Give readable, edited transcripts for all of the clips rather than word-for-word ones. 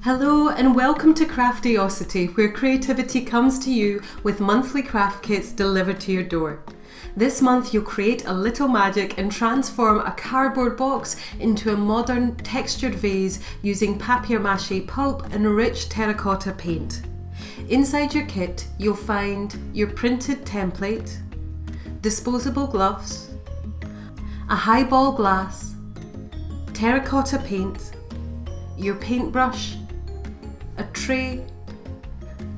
Hello and welcome to Craftiosity, where creativity comes to you with monthly craft kits delivered to your door. This month you'll create a little magic and transform a cardboard box into a modern textured vase using Papier-Mâché Pulp and rich terracotta paint. Inside your kit you'll find your printed template, disposable gloves, a highball glass, terracotta paint, your paintbrush, a tray,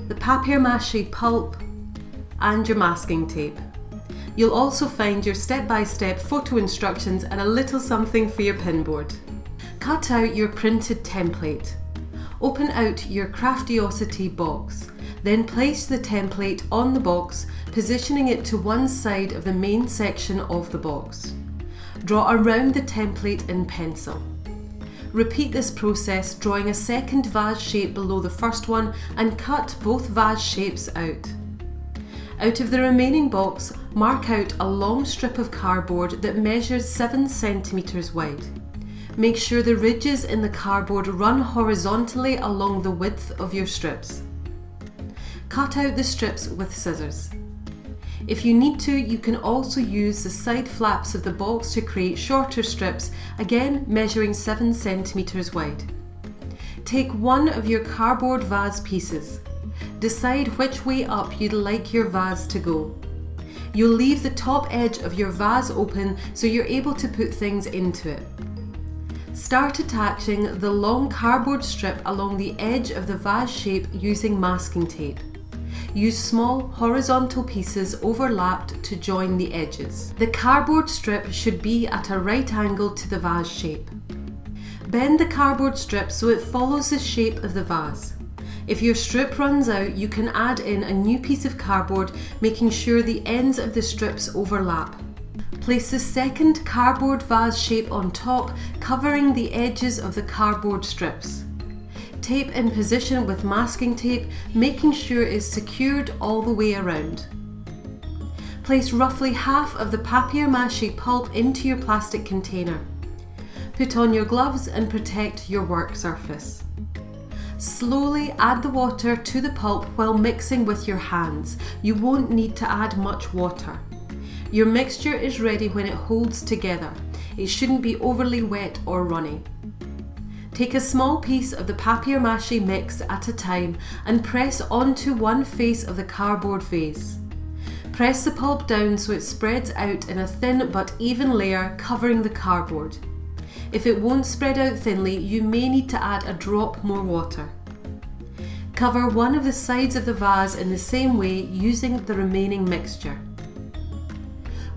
the Papier-Mâché Pulp and your masking tape. You'll also find your step-by-step photo instructions and a little something for your pinboard. Cut out your printed template. Open out your Craftiosity box. Then place the template on the box, positioning it to one side of the main section of the box. Draw around the template in pencil. Repeat this process, drawing a second vase shape below the first one and cut both vase shapes out. Out of the remaining box, mark out a long strip of cardboard that measures 7 centimeters wide. Make sure the ridges in the cardboard run horizontally along the width of your strips. Cut out the strips with scissors. If you need to, you can also use the side flaps of the box to create shorter strips, again measuring 7 centimeters wide. Take one of your cardboard vase pieces. Decide which way up you'd like your vase to go. You'll leave the top edge of your vase open so you're able to put things into it. Start attaching the long cardboard strip along the edge of the vase shape using masking tape. Use small horizontal pieces overlapped to join the edges. The cardboard strip should be at a right angle to the vase shape. Bend the cardboard strip so it follows the shape of the vase. If your strip runs out, you can add in a new piece of cardboard, making sure the ends of the strips overlap. Place the second cardboard vase shape on top, covering the edges of the cardboard strips. Tape in position with masking tape, making sure it's secured all the way around. Place roughly half of the Papier-Mâché Pulp into your plastic container. Put on your gloves and protect your work surface. Slowly add the water to the pulp while mixing with your hands. You won't need to add much water. Your mixture is ready when it holds together. It shouldn't be overly wet or runny. Take a small piece of the papier-mâché mix at a time and press onto one face of the cardboard vase. Press the pulp down so it spreads out in a thin but even layer covering the cardboard. If it won't spread out thinly, you may need to add a drop more water. Cover one of the sides of the vase in the same way using the remaining mixture.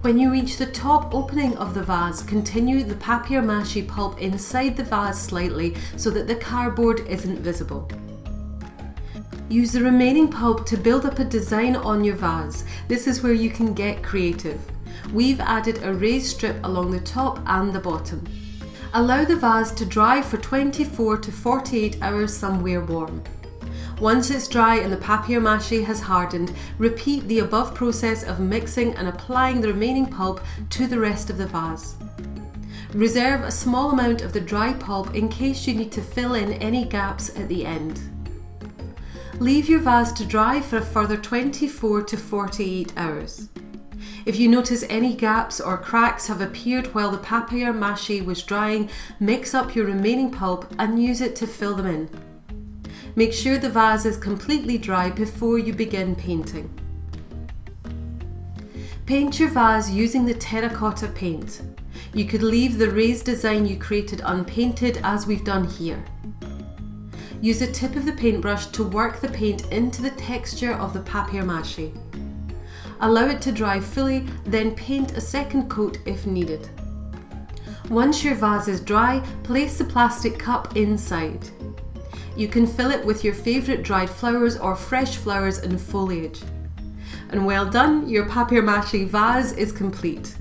When you reach the top opening of the vase, continue the Papier-Mâché Pulp inside the vase slightly so that the cardboard isn't visible. Use the remaining pulp to build up a design on your vase. This is where you can get creative. We've added a raised strip along the top and the bottom. Allow the vase to dry for 24 to 48 hours somewhere warm. Once it's dry and the papier-mâché has hardened, repeat the above process of mixing and applying the remaining pulp to the rest of the vase. Reserve a small amount of the dry pulp in case you need to fill in any gaps at the end. Leave your vase to dry for a further 24 to 48 hours. If you notice any gaps or cracks have appeared while the papier-mâché was drying, mix up your remaining pulp and use it to fill them in. Make sure the vase is completely dry before you begin painting. Paint your vase using the terracotta paint. You could leave the raised design you created unpainted as we've done here. Use the tip of the paintbrush to work the paint into the texture of the papier-mâché. Allow it to dry fully, then paint a second coat if needed. Once your vase is dry, place the plastic cup inside. You can fill it with your favourite dried flowers or fresh flowers and foliage. And well done, your papier-mâché vase is complete.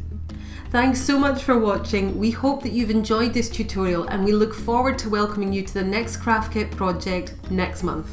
Thanks so much for watching. We hope that you've enjoyed this tutorial and we look forward to welcoming you to the next craft kit project next month.